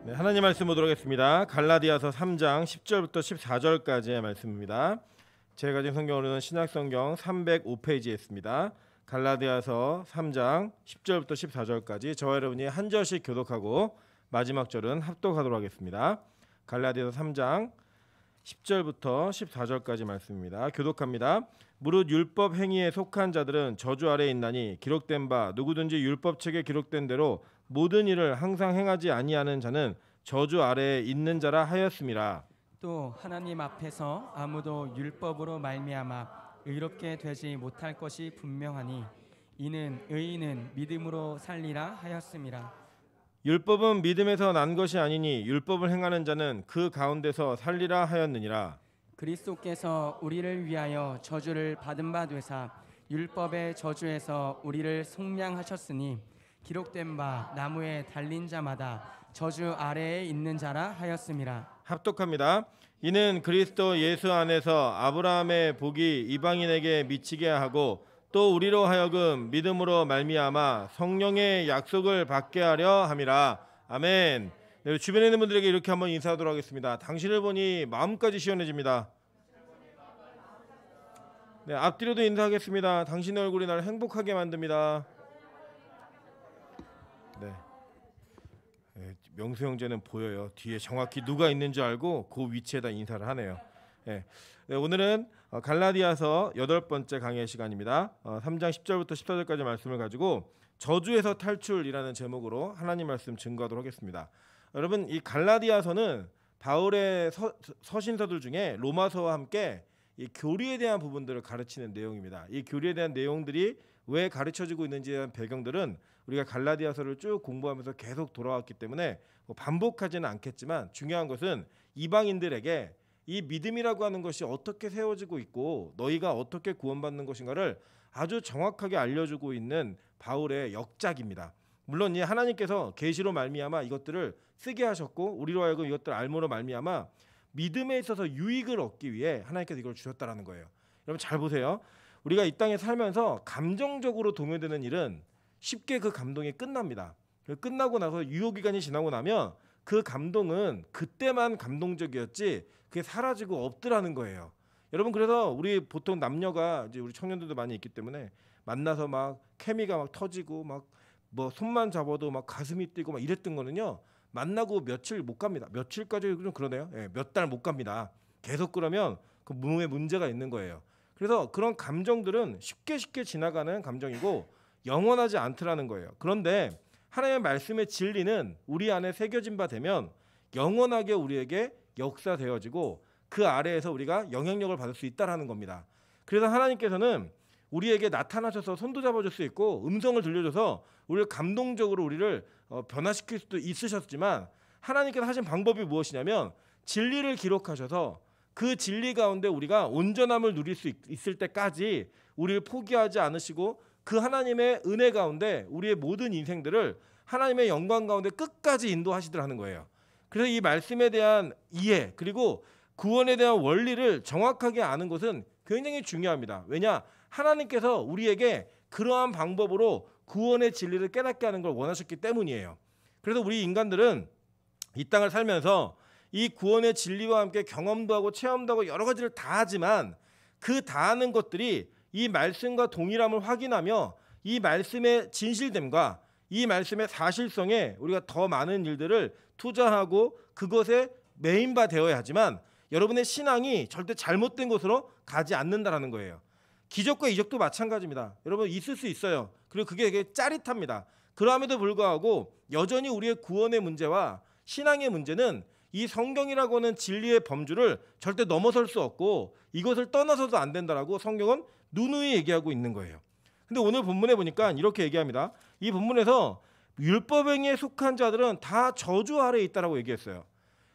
네, 하나님 말씀 보도록 하겠습니다. 갈라디아서 3장 10절부터 14절까지의 말씀입니다. 제가 가진 성경으로는 신약성경 305페이지에 있습니다. 갈라디아서 3장 10절부터 14절까지 저와 여러분이 한 절씩 교독하고 마지막 절은 합독하도록 하겠습니다. 갈라디아서 3장 10절부터 14절까지 말씀입니다. 교독합니다. 무릇 율법 행위에 속한 자들은 저주 아래에 있나니 기록된 바 누구든지 율법책에 기록된 대로 모든 일을 항상 행하지 아니하는 자는 저주 아래에 있는 자라 하였음이라. 또 하나님 앞에서 아무도 율법으로 말미암아 의롭게 되지 못할 것이 분명하니 이는 의인은 믿음으로 살리라 하였음이라. 율법은 믿음에서 난 것이 아니니 율법을 행하는 자는 그 가운데서 살리라 하였느니라. 그리스도께서 우리를 위하여 저주를 받은 바 되사 율법의 저주에서 우리를 속량하셨으니 기록된 바 나무에 달린 자마다 저주 아래에 있는 자라 하였음이라. 합독합니다. 이는 그리스도 예수 안에서 아브라함의 복이 이방인에게 미치게 하고 또 우리로 하여금 믿음으로 말미암아 성령의 약속을 받게 하려 함이라. 아멘. 네, 주변에 있는 분들에게 이렇게 한번 인사하도록 하겠습니다. 당신을 보니 마음까지 시원해집니다. 네, 앞뒤로도 인사하겠습니다. 당신의 얼굴이 나를 행복하게 만듭니다. 네. 명수 형제는 보여요. 뒤에 정확히 누가 있는 줄 알고 그 위치에다 인사를 하네요. 네, 오늘은 갈라디아서 8번째 강의 시간입니다. 3장 10절부터 14절까지 말씀을 가지고 저주에서 탈출이라는 제목으로 하나님 말씀 증거하도록 하겠습니다. 여러분, 이 갈라디아서는 바울의 서신서들 중에 로마서와 함께 이 교리에 대한 부분들을 가르치는 내용입니다. 이 교리에 대한 내용들이 왜 가르쳐지고 있는지에 대한 배경들은 우리가 갈라디아서를 쭉 공부하면서 계속 돌아왔기 때문에 반복하지는 않겠지만 중요한 것은 이방인들에게 이 믿음이라고 하는 것이 어떻게 세워지고 있고 너희가 어떻게 구원받는 것인가를 아주 정확하게 알려주고 있는 바울의 역작입니다. 물론 이 하나님께서 계시로 말미암아 이것들을 쓰게 하셨고 우리로 하여금 이것들을 알므로 말미암아 믿음에 있어서 유익을 얻기 위해 하나님께서 이걸 주셨다라는 거예요. 여러분 잘 보세요. 우리가 이 땅에 살면서 감정적으로 동요되는 일은 쉽게 그 감동이 끝납니다. 끝나고 나서 유효기간이 지나고 나면 그 감동은 그때만 감동적이었지 그게 사라지고 없더라는 거예요. 여러분 그래서 우리 보통 남녀가 이제 우리 청년들도 많이 있기 때문에 만나서 막 케미가 막 터지고 막 뭐 손만 잡아도 막 가슴이 뛰고 막 이랬던 거는요. 만나고 며칠 못 갑니다. 며칠까지 좀 그러네요. 예, 몇 달 못 갑니다. 계속 그러면 그 몸에 문제가 있는 거예요. 그래서 그런 감정들은 쉽게 지나가는 감정이고 영원하지 않더라는 거예요. 그런데 하나님의 말씀의 진리는 우리 안에 새겨진 바 되면 영원하게 우리에게 역사되어지고 그 아래에서 우리가 영향력을 받을 수 있다라는 겁니다. 그래서 하나님께서는 우리에게 나타나셔서 손도 잡아줄 수 있고 음성을 들려줘서 우리를 감동적으로 우리를 변화시킬 수도 있으셨지만 하나님께서 하신 방법이 무엇이냐면 진리를 기록하셔서 그 진리 가운데 우리가 온전함을 누릴 수 있을 때까지 우리를 포기하지 않으시고 그 하나님의 은혜 가운데 우리의 모든 인생들을 하나님의 영광 가운데 끝까지 인도하시더라는 거예요. 그래서 이 말씀에 대한 이해 그리고 구원에 대한 원리를 정확하게 아는 것은 굉장히 중요합니다. 왜냐? 하나님께서 우리에게 그러한 방법으로 구원의 진리를 깨닫게 하는 걸 원하셨기 때문이에요. 그래서 우리 인간들은 이 땅을 살면서 이 구원의 진리와 함께 경험도 하고 체험도 하고 여러 가지를 다 하지만 그 다 하는 것들이 이 말씀과 동일함을 확인하며 이 말씀의 진실됨과 이 말씀의 사실성에 우리가 더 많은 일들을 투자하고 그것에 메인바 되어야 하지만 여러분의 신앙이 절대 잘못된 곳으로 가지 않는다라는 거예요. 기적과 이적도 마찬가지입니다. 여러분 있을 수 있어요. 그리고 그게 되게 짜릿합니다. 그럼에도 불구하고 여전히 우리의 구원의 문제와 신앙의 문제는 이 성경이라고 하는 진리의 범주를 절대 넘어설 수 없고 이것을 떠나서도 안 된다라고 성경은 누누이 얘기하고 있는 거예요. 근데 오늘 본문에 보니까 이렇게 얘기합니다. 이 본문에서 율법 행위에 속한 자들은 다 저주 아래에 있다라고 얘기했어요.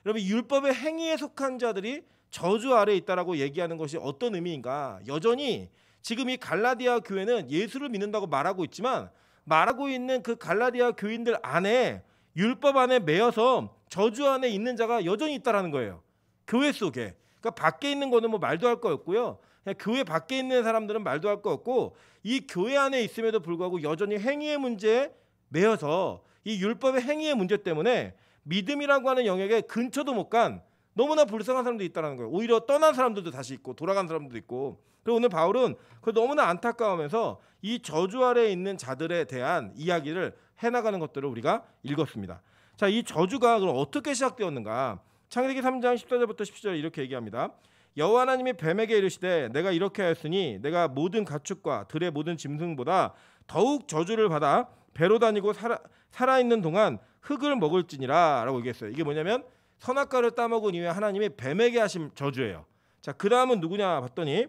여러분 율법의 행위에 속한 자들이 저주 아래에 있다라고 얘기하는 것이 어떤 의미인가? 여전히 지금 이 갈라디아 교회는 예수를 믿는다고 말하고 있지만 말하고 있는 그 갈라디아 교인들 안에 율법 안에 매여서 저주 안에 있는 자가 여전히 있다라는 거예요. 교회 속에. 그러니까 밖에 있는 거는 뭐 말도 할 거 없고요. 그냥 교회 밖에 있는 사람들은 말도 할 거 없고 이 교회 안에 있음에도 불구하고 여전히 행위의 문제에 매여서 이 율법의 행위의 문제 때문에 믿음이라고 하는 영역에 근처도 못 간 너무나 불쌍한 사람들이 있다는 거예요. 오히려 떠난 사람들도 다시 있고 돌아간 사람들도 있고. 그리고 오늘 바울은 그 너무나 안타까우면서 이 저주 아래에 있는 자들에 대한 이야기를 해나가는 것들을 우리가 읽었습니다. 자, 이 저주가 그럼 어떻게 시작되었는가? 창세기 3장 14절부터 17절 이렇게 얘기합니다. 여호와 하나님이 뱀에게 이르시되 내가 이렇게 하였으니 내가 모든 가축과 들의 모든 짐승보다 더욱 저주를 받아 배로 다니고 살아있는 동안 흙을 먹을지니라 라고 얘기했어요. 이게 뭐냐면 선악과를 따먹은 이후에 하나님이 뱀에게 하신 저주예요. 자, 그 다음은 누구냐 봤더니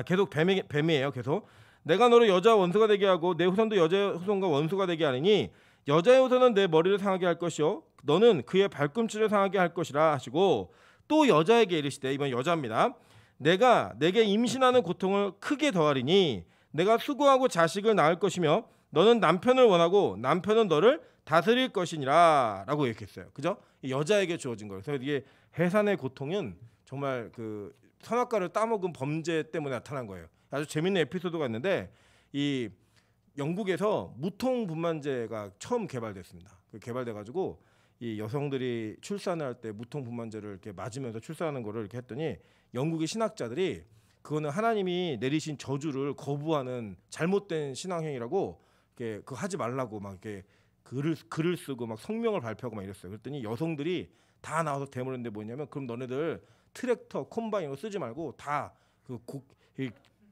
계속 뱀이에요. 계속 내가 너를 여자와 원수가 되게 하고 내 후손도 여자의 후손과 원수가 되게 하느니 여자의 후손은 내 머리를 상하게 할 것이요 너는 그의 발꿈치를 상하게 할 것이라 하시고 또 여자에게 이르시되, 이번 여자입니다. 내가 내게 임신하는 고통을 크게 더하리니 내가 수고하고 자식을 낳을 것이며 너는 남편을 원하고 남편은 너를 다스릴 것이니라 라고 얘기했어요. 그죠? 여자에게 주어진 거예요. 그래서 이게 해산의 고통은 정말 그 선악과를 따먹은 범죄 때문에 나타난 거예요. 아주 재밌는 에피소드가 있는데 이 영국에서 무통분만제가 처음 개발됐습니다. 개발돼가지고 이 여성들이 출산을 할 때 무통분만제를 이렇게 맞으면서 출산하는 거를 이렇게 했더니 영국의 신학자들이 그거는 하나님이 내리신 저주를 거부하는 잘못된 신앙행위라고 이렇게 그거 하지 말라고 막 이렇게 글을 쓰고 막 성명을 발표하고 막 이랬어요. 그랬더니 여성들이 다 나와서 대물었는데 뭐냐면 그럼 너네들 트랙터, 콤바인 이거 쓰지 말고 다 그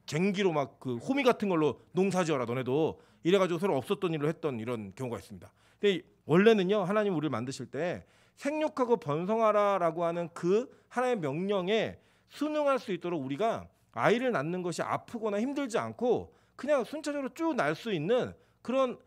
쟁기로 막 그 호미 같은 걸로 농사지어라 너네도 이래가지고 서로 없었던 일을 했던 이런 경우가 있습니다. 근데 원래는요 하나님 우리를 만드실 때 생육하고 번성하라라고 하는 그 하나님의 명령에 순응할 수 있도록 우리가 아이를 낳는 것이 아프거나 힘들지 않고 그냥 순차적으로 쭉 날 수 있는 그런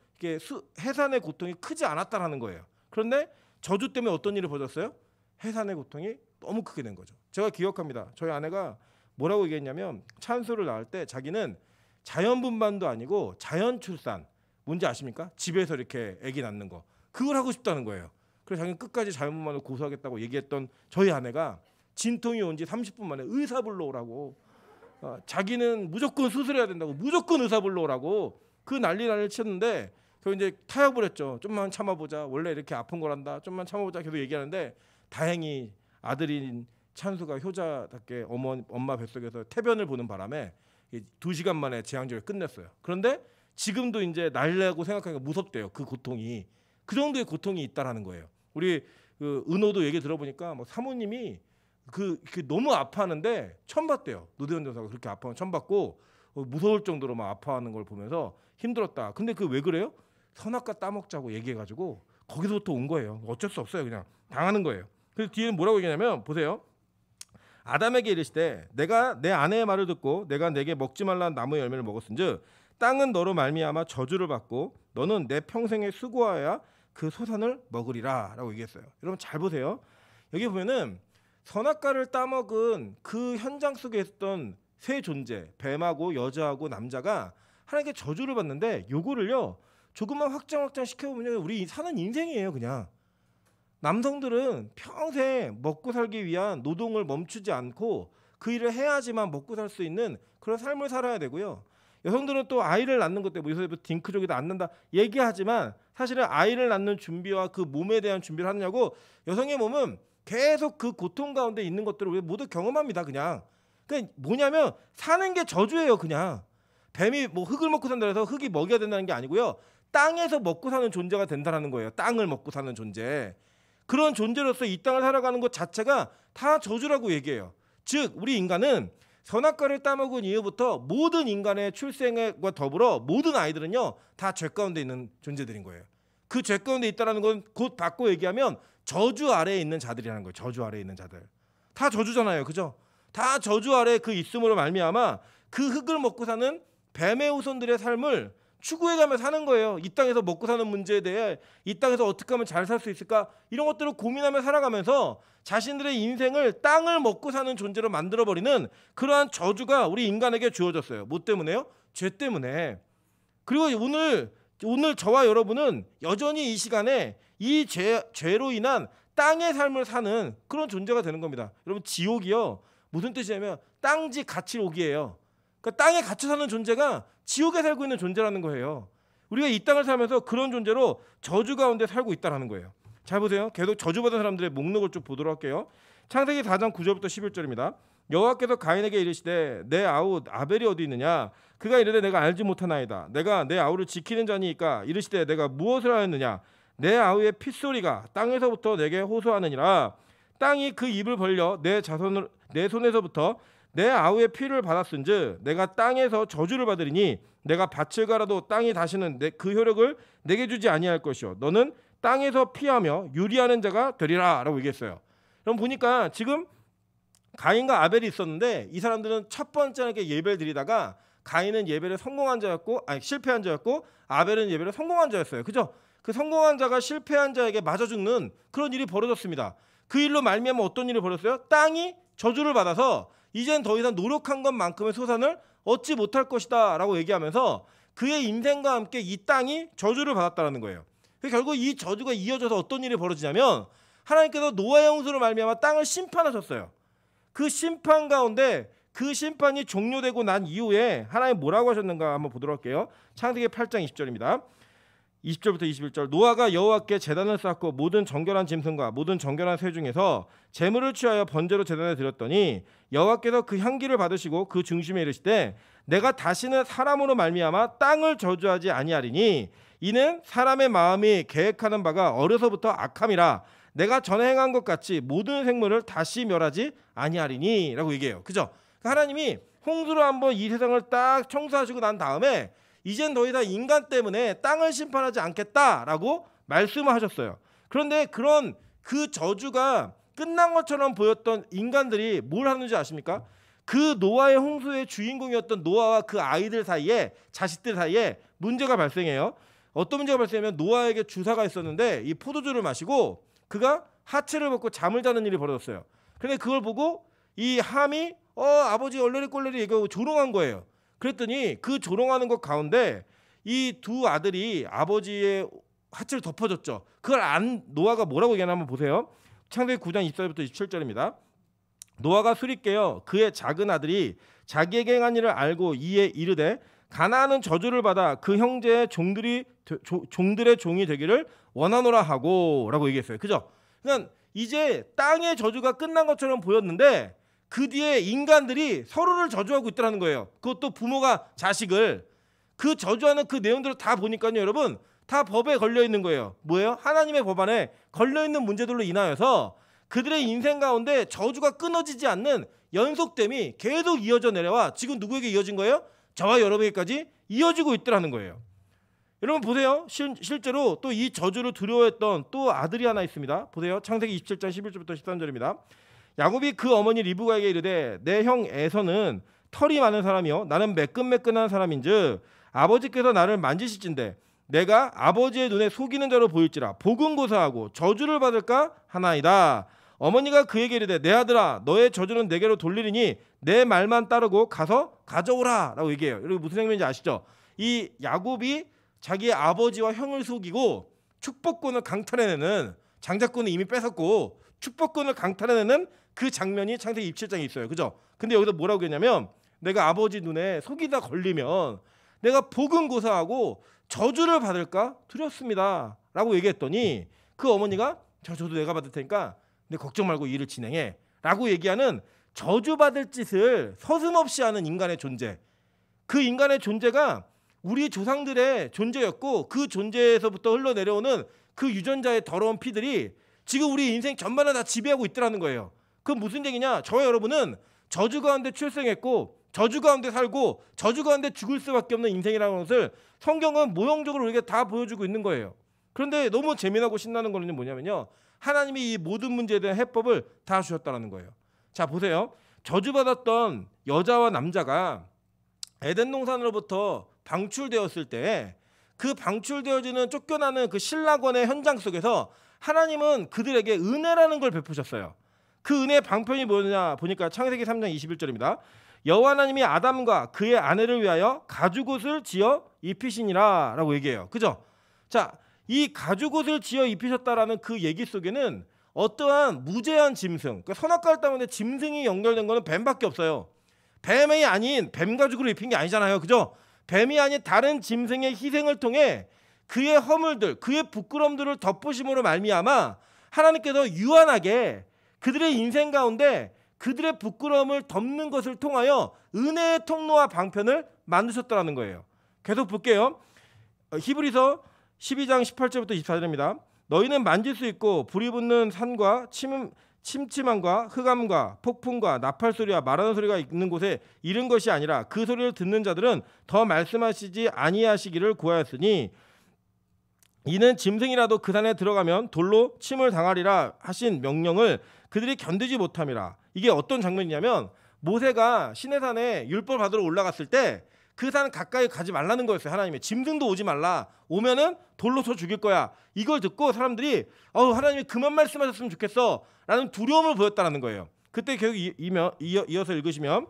해산의 고통이 크지 않았다라는 거예요. 그런데 저주 때문에 어떤 일이 벌어졌어요? 해산의 고통이 너무 크게 된 거죠. 제가 기억합니다. 저희 아내가 뭐라고 얘기했냐면 찬수를 낳을 때 자기는 자연분만도 아니고 자연출산, 뭔지 아십니까? 집에서 이렇게 아기 낳는 거 그걸 하고 싶다는 거예요. 그래서 자기는 끝까지 자연분만을 고수하겠다고 얘기했던 저희 아내가 진통이 온 지 30분 만에 의사 불러오라고, 자기는 무조건 수술해야 된다고 무조건 의사 불러오라고 그 난리를 쳤는데 그 이제 타협을 했죠. 좀만 참아보자. 원래 이렇게 아픈 거란다. 좀만 참아보자. 계속 얘기하는데 다행히 아들인 찬수가 효자답게 엄마 뱃속에서 태변을 보는 바람에 2시간 만에 제왕절을 끝냈어요. 그런데 지금도 이제 날래고 생각하니까 무섭대요. 그 고통이 그 정도의 고통이 있다라는 거예요. 우리 그 은호도 얘기 들어보니까 뭐 사모님이 그 너무 아파하는데 처음 봤대요. 노대현 전사가 그렇게 아파하는 처음 봤고 무서울 정도로 막 아파하는 걸 보면서 힘들었다. 근데 그 왜 그래요? 선악과 따먹자고 얘기해가지고 거기서부터 온 거예요. 어쩔 수 없어요. 그냥 당하는 거예요. 그래서 뒤에는 뭐라고 얘기하냐면 보세요. 아담에게 이르시되 내가 내 아내의 말을 듣고 내가 내게 먹지 말라는 나무의 열매를 먹었은즉 땅은 너로 말미암아 저주를 받고 너는 내 평생에 수고하여야 그 소산을 먹으리라 라고 얘기했어요. 여러분 잘 보세요. 여기 보면은 선악과를 따먹은 그 현장 속에 있었던 세 존재, 뱀하고 여자하고 남자가 하나님께 저주를 받는데 요거를요 조금만 확장 시켜보면 우리 사는 인생이에요. 그냥 남성들은 평생 먹고 살기 위한 노동을 멈추지 않고 그 일을 해야지만 먹고 살 수 있는 그런 삶을 살아야 되고요. 여성들은 또 아이를 낳는 것 때문에 요새 딩크족이다 안 난다 얘기하지만 사실은 아이를 낳는 준비와 그 몸에 대한 준비를 하느냐고 여성의 몸은 계속 그 고통 가운데 있는 것들을 우리가 모두 경험합니다. 그냥 그러니까 뭐냐면 사는 게 저주예요. 그냥 뱀이 뭐 흙을 먹고 산다 해서 흙이 먹여야 된다는 게 아니고요. 땅에서 먹고 사는 존재가 된다는 거예요. 땅을 먹고 사는 존재. 그런 존재로서 이 땅을 살아가는 것 자체가 다 저주라고 얘기해요. 즉 우리 인간은 선악과를 따먹은 이후부터 모든 인간의 출생과 더불어 모든 아이들은요 다 죄 가운데 있는 존재들인 거예요. 그 죄 가운데 있다는 건 곧 바꿔 얘기하면 저주 아래에 있는 자들이라는 거예요. 저주 아래에 있는 자들. 다 저주잖아요. 그죠? 다 저주 아래에 그 있음으로 말미암아 그 흙을 먹고 사는 뱀의 후손들의 삶을 추구해가며 사는 거예요. 이 땅에서 먹고 사는 문제에 대해 이 땅에서 어떻게 하면 잘 살 수 있을까 이런 것들을 고민하며 살아가면서 자신들의 인생을 땅을 먹고 사는 존재로 만들어버리는 그러한 저주가 우리 인간에게 주어졌어요. 뭐 때문에요? 죄 때문에. 그리고 오늘 저와 여러분은 여전히 이 시간에 이 죄로 인한 땅의 삶을 사는 그런 존재가 되는 겁니다. 여러분 지옥이요 무슨 뜻이냐면 땅지 갇힐 옥이에요. 그러니까 땅에 갇혀 사는 존재가 지옥에 살고 있는 존재라는 거예요. 우리가 이 땅을 살면서 그런 존재로 저주 가운데 살고 있다는 거예요. 잘 보세요. 계속 저주받은 사람들의 목록을 쭉 보도록 할게요. 창세기 4장 9절부터 11절입니다. 여호와께서 가인에게 이르시되 내 아우 아벨이 어디 있느냐? 그가 이르되 내가 알지 못하나이다. 내가 내 아우를 지키는 자니까. 이르시되 내가 무엇을 하였느냐? 내 아우의 핏소리가 땅에서부터 내게 호소하느니라. 땅이 그 입을 벌려 내 손에서부터 내 아우의 피를 받았은즉 내가 땅에서 저주를 받으리니 내가 밭을 갈아도 땅이 다시는 그 효력을 내게 주지 아니할 것이요 너는 땅에서 피하며 유리하는 자가 되리라 라고 얘기했어요. 그럼 보니까 지금 가인과 아벨이 있었는데 이 사람들은 첫 번째 이렇게 예배를 드리다가 가인은 예배를 성공한 자였고 실패한 자였고 아벨은 예배를 성공한 자였어요. 그죠? 그 성공한 자가 실패한 자에게 맞아 죽는 그런 일이 벌어졌습니다. 그 일로 말미암아 어떤 일이 벌어졌어요? 땅이 저주를 받아서 이젠 더 이상 노력한 것만큼의 소산을 얻지 못할 것이다 라고 얘기하면서 그의 인생과 함께 이 땅이 저주를 받았다는 거예요. 결국 이 저주가 이어져서 어떤 일이 벌어지냐면 하나님께서 노아의 홍수로 말미암아 땅을 심판하셨어요. 그 심판 가운데 그 심판이 종료되고 난 이후에 하나님 뭐라고 하셨는가 한번 보도록 할게요. 창세기 8장 20절입니다. 20절부터 21절 노아가 여호와께 제단을 쌓고 모든 정결한 짐승과 모든 정결한 새 중에서 제물을 취하여 번제로 제단에 드렸더니 여호와께서 그 향기를 받으시고 그 중심에 이르시되 내가 다시는 사람으로 말미암아 땅을 저주하지 아니하리니 이는 사람의 마음이 계획하는 바가 어려서부터 악함이라 내가 전에 행한 것 같이 모든 생물을 다시 멸하지 아니하리니 라고 얘기해요. 그죠? 하나님이 홍수로 한번 이 세상을 딱 청소하시고 난 다음에 이젠 더 이상 인간 때문에 땅을 심판하지 않겠다라고 말씀을 하셨어요. 그런데 그런 그 저주가 끝난 것처럼 보였던 인간들이 뭘 하는지 아십니까? 그 노아의 홍수의 주인공이었던 노아와 그 아이들 사이에 자식들 사이에 문제가 발생해요. 어떤 문제가 발생하면 노아에게 주사가 있었는데 이 포도주를 마시고 그가 하체를 벗고 잠을 자는 일이 벌어졌어요. 그런데 그걸 보고 이 함이 아버지 얼레리 꼴레리 얘기하고 조롱한 거예요. 그랬더니 그 조롱하는 것 가운데 이 두 아들이 아버지의 하체를 덮어줬죠. 그걸 안 노아가 뭐라고 얘기하나 한번 보세요. 창세기 9장 24절부터 27절입니다. 노아가 술이 깨어 그의 작은 아들이 자기에게 행한 일을 알고 이에 이르되 가나안은 저주를 받아 그 형제의 종들의 종이 되기를 원하노라 하고 라고 얘기했어요. 그죠? 그러니까 이제 땅의 저주가 끝난 것처럼 보였는데 그 뒤에 인간들이 서로를 저주하고 있더라는 거예요. 그것도 부모가 자식을. 그 저주하는 그 내용들을 다 보니까요, 여러분 다 법에 걸려 있는 거예요. 뭐예요? 하나님의 법안에 걸려 있는 문제들로 인하여서 그들의 인생 가운데 저주가 끊어지지 않는 연속됨이 계속 이어져 내려와 지금 누구에게 이어진 거예요? 저와 여러분에게까지 이어지고 있더라는 거예요. 여러분 보세요. 실제로 또 이 저주를 두려워했던 또 아들이 하나 있습니다. 보세요. 창세기 27장 11절부터 13절입니다. 야곱이 그 어머니 리브가에게 이르되 내 형 에서는 털이 많은 사람이요 나는 매끈매끈한 사람인즉 아버지께서 나를 만지실진데 내가 아버지의 눈에 속이는 자로 보일지라 복은 고사하고 저주를 받을까 하나이다. 어머니가 그에게 이르되 내 아들아 너의 저주는 내게로 돌리리니 내 말만 따르고 가서 가져오라 라고 얘기해요. 여러분 무슨 의미인지 아시죠? 이 야곱이 자기의 아버지와 형을 속이고 축복권을 강탈해내는 장자권을 이미 뺏었고 축복권을 강탈해내는 그 장면이 창세기 27장에 있어요. 그죠? 근데 여기서 뭐라고 했냐면 내가 아버지 눈에 속이다 걸리면 내가 복은 고사하고 저주를 받을까 두렵습니다 라고 얘기했더니 그 어머니가 저도 내가 받을 테니까 근데 걱정 말고 일을 진행해 라고 얘기하는 저주받을 짓을 서슴없이 하는 인간의 존재. 그 인간의 존재가 우리 조상들의 존재였고 그 존재에서부터 흘러내려오는 그 유전자의 더러운 피들이 지금 우리 인생 전반을 다 지배하고 있더라는 거예요. 그건 무슨 얘기냐? 저와 여러분은 저주 가운데 출생했고 저주 가운데 살고 저주 가운데 죽을 수밖에 없는 인생이라는 것을 성경은 모형적으로 우리에게 다 보여주고 있는 거예요. 그런데 너무 재미나고 신나는 거는 뭐냐면요. 하나님이 이 모든 문제에 대한 해법을 다 주셨다는 거예요. 자 보세요. 저주받았던 여자와 남자가 에덴 동산으로부터 방출되었을 때 그 방출되어지는 쫓겨나는 그 신라권의 현장 속에서 하나님은 그들에게 은혜라는 걸 베푸셨어요. 그 은혜의 방편이 뭐냐 보니까 창세기 3장 21절입니다. 여호와 하나님이 아담과 그의 아내를 위하여 가죽옷을 지어 입히시니라 라고 얘기해요. 그죠? 자, 이 가죽옷을 지어 입히셨다라는 그 얘기 속에는 어떠한 무제한 짐승, 그러니까 선악과를 따르는데 짐승이 연결된 거는 뱀밖에 없어요. 뱀이 아닌 뱀 가죽으로 입힌 게 아니잖아요. 그죠? 뱀이 아닌 다른 짐승의 희생을 통해 그의 허물들, 그의 부끄럼들을 덮으심으로 말미암아 하나님께서 유한하게 그들의 인생 가운데 그들의 부끄러움을 덮는 것을 통하여 은혜의 통로와 방편을 만드셨다는 거예요. 계속 볼게요. 히브리서 12장 18절부터 24절입니다. 너희는 만질 수 있고 불이 붙는 산과 침침함과 흑암과 폭풍과 나팔 소리와 말하는 소리가 있는 곳에 이른 것이 아니라 그 소리를 듣는 자들은 더 말씀하시지 아니하시기를 구하였으니 이는 짐승이라도 그 산에 들어가면 돌로 침을 당하리라 하신 명령을 그들이 견디지 못함이라. 이게 어떤 장면이냐면 모세가 시내산에 율법 받으러 올라갔을 때 그 산 가까이 가지 말라는 거였어요. 하나님이 짐승도 오지 말라. 오면은 돌로 쳐 죽일 거야. 이걸 듣고 사람들이 하나님이 그만 말씀하셨으면 좋겠어 라는 두려움을 보였다는 거예요. 그때 계속 이어서 읽으시면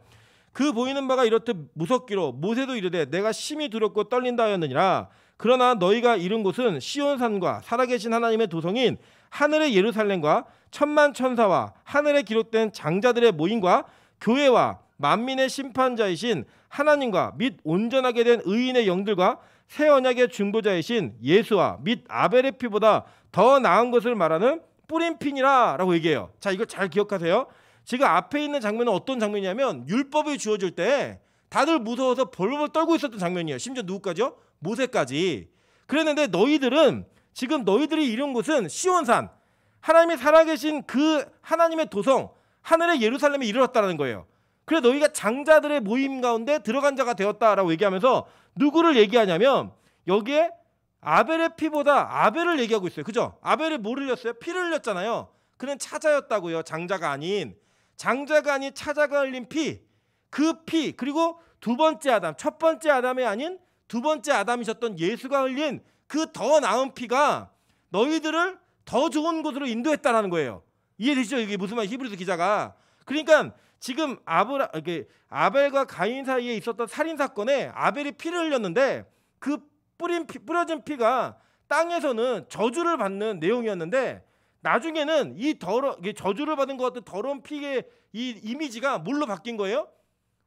그 보이는 바가 이렇듯 무섭기로 모세도 이르되 내가 심히 두렵고 떨린다 하였느니라. 그러나 너희가 이른 곳은 시온산과 살아계신 하나님의 도성인 하늘의 예루살렘과 천만 천사와 하늘에 기록된 장자들의 모임과 교회와 만민의 심판자이신 하나님과 및 온전하게 된 의인의 영들과 새 언약의 중보자이신 예수와 및 아벨의 피보다 더 나은 것을 말하는 뿌린 핀이라 라고 얘기해요. 자, 이걸 잘 기억하세요. 지금 앞에 있는 장면은 어떤 장면이냐면 율법이 주어질 때 다들 무서워서 벌벌 떨고 있었던 장면이에요. 심지어 누구까지요? 모세까지. 그랬는데 너희들은 지금 너희들이 이룬 곳은 시온산, 하나님이 살아계신 그 하나님의 도성 하늘의 예루살렘에 이르렀다는 거예요. 그래 너희가 장자들의 모임 가운데 들어간 자가 되었다라고 얘기하면서 누구를 얘기하냐면 여기에 아벨의 피보다 아벨을 얘기하고 있어요. 그죠? 아벨이 뭘 흘렸어요? 피를 흘렸잖아요. 그는 차자였다고요. 장자가 아닌 차자가 흘린 피. 그 피 그리고 두 번째 아담, 첫 번째 아담이 아닌 두 번째 아담이셨던 예수가 흘린 그 더 나은 피가 너희들을 더 좋은 곳으로 인도했다라는 거예요. 이해되시죠? 이게 무슨 말 히브리서 기자가. 그러니까 지금 아벨과 가인 사이에 있었던 살인 사건에 아벨이 피를 흘렸는데 그 뿌려진 피가 땅에서는 저주를 받는 내용이었는데 나중에는 이게 저주를 받은 것 같은 더러운 피의 이 이미지가 뭘로 바뀐 거예요?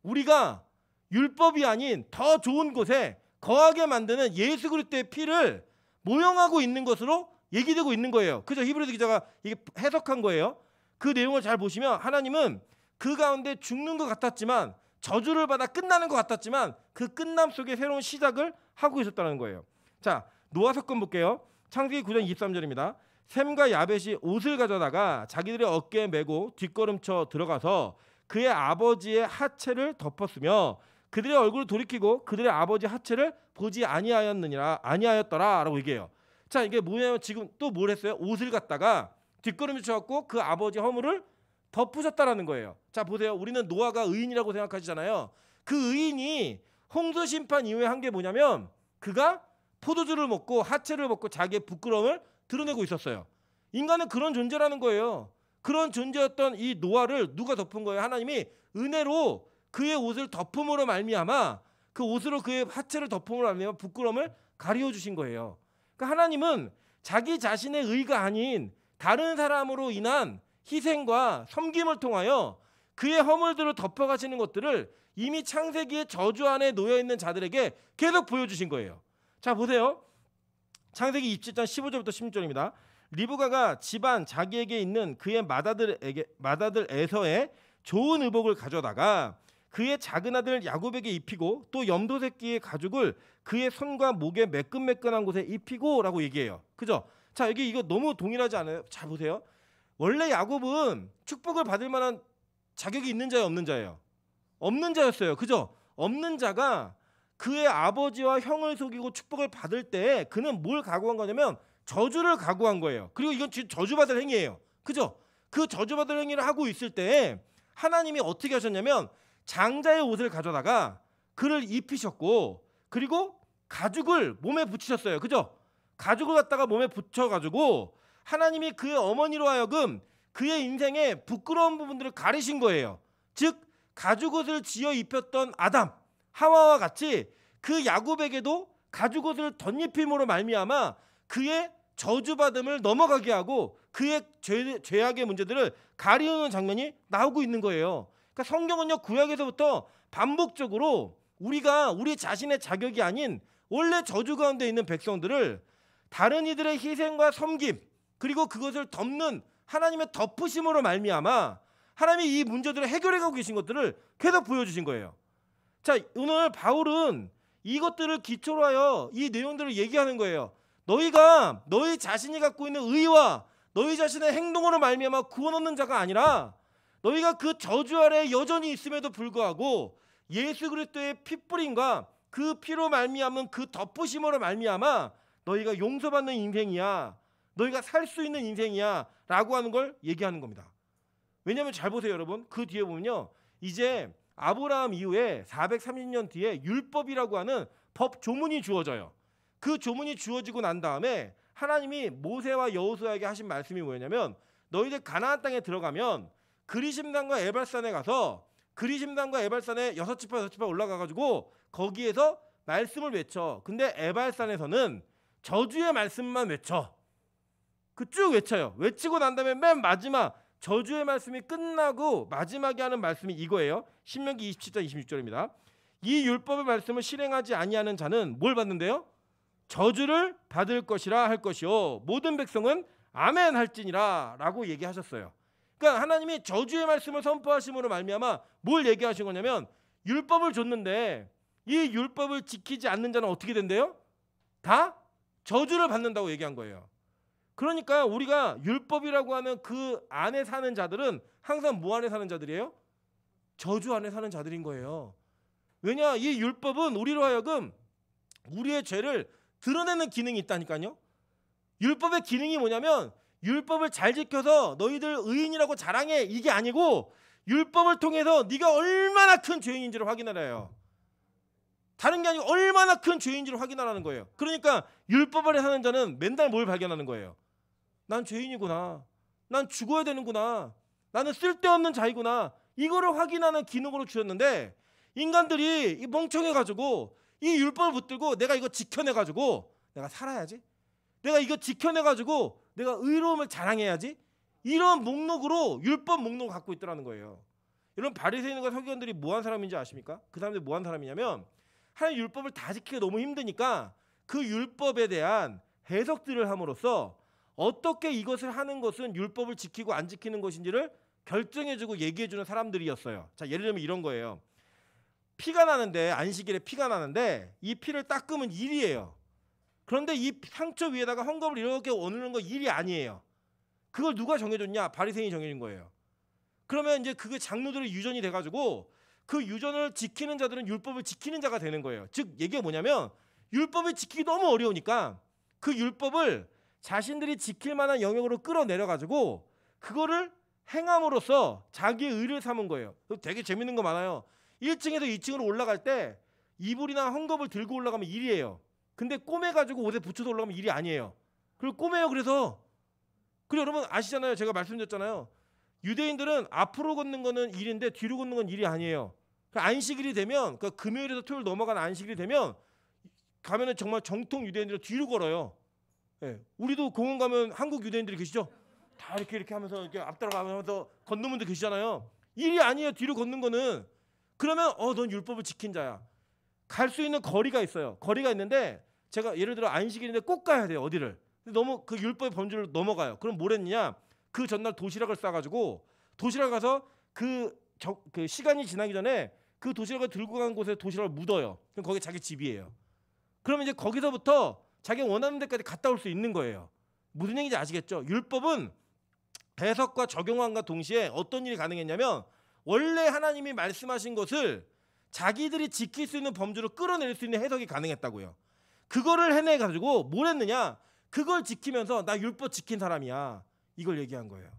우리가 율법이 아닌 더 좋은 곳에 거하게 만드는 예수 그리스도의 피를 모형하고 있는 것으로 얘기되고 있는 거예요. 그죠? 히브리서 기자가 이게 해석한 거예요. 그 내용을 잘 보시면 하나님은 그 가운데 죽는 것 같았지만 저주를 받아 끝나는 것 같았지만 그 끝남 속에 새로운 시작을 하고 있었다는 거예요. 자, 노아 사건 볼게요. 창세기 9장 23절입니다. 셈과 야벳이 옷을 가져다가 자기들의 어깨에 메고 뒷걸음쳐 들어가서 그의 아버지의 하체를 덮었으며 그들의 얼굴을 돌이키고 그들의 아버지 하체를 보지 아니하였더라라고 얘기해요. 자, 이게 뭐냐면 지금 또 뭘 했어요? 옷을 갖다가 뒷걸음쳐 갖고 그 아버지 허물을 덮으셨다라는 거예요. 자, 보세요. 우리는 노아가 의인이라고 생각하시잖아요. 그 의인이 홍수 심판 이후에 한 게 뭐냐면 그가 포도주를 먹고 하체를 먹고 자기의 부끄러움을 드러내고 있었어요. 인간은 그런 존재라는 거예요. 그런 존재였던 이 노아를 누가 덮은 거예요? 하나님이 은혜로 그의 옷을 덮음으로 말미암아 그 옷으로 그의 하체를 덮음으로 말미암아 부끄러움을 가리워 주신 거예요. 그러니까 하나님은 자기 자신의 의가 아닌 다른 사람으로 인한 희생과 섬김을 통하여 그의 허물들을 덮어가시는 것들을 이미 창세기의 저주 안에 놓여있는 자들에게 계속 보여주신 거예요. 자, 보세요. 창세기 27장 15절부터 16절입니다. 리브가가 집안 자기에게 있는 그의 마다들에서의 좋은 의복을 가져다가 그의 작은 아들 야곱에게 입히고 또 염소 새끼의 가죽을 그의 손과 목에 매끈매끈한 곳에 입히고라고 얘기해요. 그죠? 자, 여기 이거 너무 동일하지 않아요? 잘 보세요. 원래 야곱은 축복을 받을 만한 자격이 있는 자예요, 없는 자예요? 없는 자였어요. 그죠? 없는 자가 그의 아버지와 형을 속이고 축복을 받을 때 그는 뭘 각오한 거냐면 저주를 각오한 거예요. 그리고 이건 저주받을 행위예요. 그죠? 그 저주받을 행위를 하고 있을 때 하나님이 어떻게 하셨냐면 장자의 옷을 가져다가 그를 입히셨고 그리고 가죽을 몸에 붙이셨어요. 그죠? 가죽을 갖다가 몸에 붙여가지고 하나님이 그의 어머니로 하여금 그의 인생의 부끄러운 부분들을 가리신 거예요. 즉 가죽옷을 지어 입혔던 아담, 하와와 같이 그 야곱에게도 가죽옷을 덧입힘으로 말미암아 그의 저주받음을 넘어가게 하고 그의 죄악의 문제들을 가리우는 장면이 나오고 있는 거예요. 그러니까 성경은요 구약에서부터 반복적으로 우리가 우리 자신의 자격이 아닌 원래 저주 가운데 있는 백성들을 다른 이들의 희생과 섬김 그리고 그것을 덮는 하나님의 덮으심으로 말미암아 하나님이 이 문제들을 해결해가고 계신 것들을 계속 보여주신 거예요. 자, 오늘 바울은 이것들을 기초로 하여 이 내용들을 얘기하는 거예요. 너희가 너희 자신이 갖고 있는 의와 너희 자신의 행동으로 말미암아 구원 얻는 자가 아니라 너희가 그 저주 아래 여전히 있음에도 불구하고 예수 그리스도의 피뿌림과 그 피로 말미암은 그 덮으심으로 말미암아 너희가 용서받는 인생이야. 너희가 살 수 있는 인생이야 라고 하는 걸 얘기하는 겁니다. 왜냐하면 잘 보세요 여러분. 그 뒤에 보면요. 이제 아브라함 이후에 430년 뒤에 율법이라고 하는 법 조문이 주어져요. 그 조문이 주어지고 난 다음에 하나님이 모세와 여호수아에게 하신 말씀이 뭐냐면 너희들 가나안 땅에 들어가면 그리심산과 에발산에 가서 그리심산과 에발산에 6지파 올라가가지고 거기에서 말씀을 외쳐. 근데 에발산에서는 저주의 말씀만 외쳐. 그 쭉 외쳐요. 외치고 난 다음에 맨 마지막 저주의 말씀이 끝나고 마지막에 하는 말씀이 이거예요. 신명기 27장 26절입니다. 이 율법의 말씀을 실행하지 아니하는 자는 뭘 받는데요? 저주를 받을 것이라 할 것이요 모든 백성은 아멘 할지니라 라고 얘기하셨어요. 그러니까 하나님이 저주의 말씀을 선포하심으로 말미암아 뭘 얘기하신 거냐면 율법을 줬는데 이 율법을 지키지 않는 자는 어떻게 된대요? 다 저주를 받는다고 얘기한 거예요. 그러니까 우리가 율법이라고 하는 그 안에 사는 자들은 항상 뭐 안에 사는 자들이에요? 저주 안에 사는 자들인 거예요. 왜냐? 이 율법은 우리로 하여금 우리의 죄를 드러내는 기능이 있다니까요. 율법의 기능이 뭐냐면 율법을 잘 지켜서 너희들 의인이라고 자랑해 이게 아니고 율법을 통해서 네가 얼마나 큰 죄인인지를 확인하래요. 다른 게 아니고 얼마나 큰 죄인지를 확인하라는 거예요. 그러니까 율법 아래 사는 자는 맨날 뭘 발견하는 거예요? 난 죄인이구나. 난 죽어야 되는구나. 나는 쓸데없는 자이구나. 이거를 확인하는 기능으로 주셨는데 인간들이 멍청해가지고 이 율법을 붙들고 내가 이거 지켜내가지고 내가 살아야지. 내가 이거 지켜내가지고 내가 의로움을 자랑해야지. 이런 목록으로 율법 목록을 갖고 있더라는 거예요. 여러분 바리새인과 서기관들이 뭐한 사람인지 아십니까? 그 사람들이 뭐한 사람이냐면 하나님 율법을 다 지키기가 너무 힘드니까 그 율법에 대한 해석들을 함으로써 어떻게 이것을 하는 것은 율법을 지키고 안 지키는 것인지를 결정해주고 얘기해주는 사람들이었어요. 자, 예를 들면 이런 거예요. 피가 나는데 안식일에 피가 나는데 이 피를 닦으면 일이에요. 그런데 이 상처 위에다가 헝겊을 이렇게 오르는 거 일이 아니에요. 그걸 누가 정해줬냐? 바리새인이 정해준 거예요. 그러면 이제 그게 장로들의 유전이 돼가지고 그 유전을 지키는 자들은 율법을 지키는 자가 되는 거예요. 즉 얘기가 뭐냐면 율법을 지키기 너무 어려우니까 그 율법을 자신들이 지킬 만한 영역으로 끌어내려가지고 그거를 행함으로써 자기의 의를 삼은 거예요. 되게 재밌는 거 많아요. 1층에서 2층으로 올라갈 때 이불이나 헝겊을 들고 올라가면 일이에요. 근데 꼬매가지고 옷에 붙여서 올라가면 일이 아니에요. 그리고 꼬매요. 그래서 여러분 아시잖아요. 제가 말씀드렸잖아요. 유대인들은 앞으로 걷는 거는 일인데 뒤로 걷는 건 일이 아니에요. 안식일이 되면 금요일에서 토요일 넘어가는 안식일이 되면 가면은 정말 정통 유대인들은 뒤로 걸어요. 예, 우리도 공원 가면 한국 유대인들이 계시죠? 다 이렇게 하면서 이렇게 앞따라가면서 걷는 분들 계시잖아요. 일이 아니에요. 뒤로 걷는 거는. 그러면 넌 율법을 지킨 자야. 갈 수 있는 거리가 있어요. 거리가 있는데 제가 예를 들어 안식일인데 꼭 가야 돼요. 어디를. 근데 너무 그 율법의 범주를 넘어가요. 그럼 뭘 했느냐? 그 전날 도시락을 싸가지고 도시락 가서 그 시간이 지나기 전에 그 도시락을 들고 간 곳에 도시락을 묻어요. 그럼 거기 자기 집이에요. 그러면 이제 거기서부터 자기가 원하는 데까지 갔다 올 수 있는 거예요. 무슨 얘기인지 아시겠죠? 율법은 해석과 적용함과 동시에 어떤 일이 가능했냐면 원래 하나님이 말씀하신 것을 자기들이 지킬 수 있는 범주로 끌어낼 수 있는 해석이 가능했다고요. 그거를 해내가지고 뭘 했느냐? 그걸 지키면서 나 율법 지킨 사람이야. 이걸 얘기한 거예요.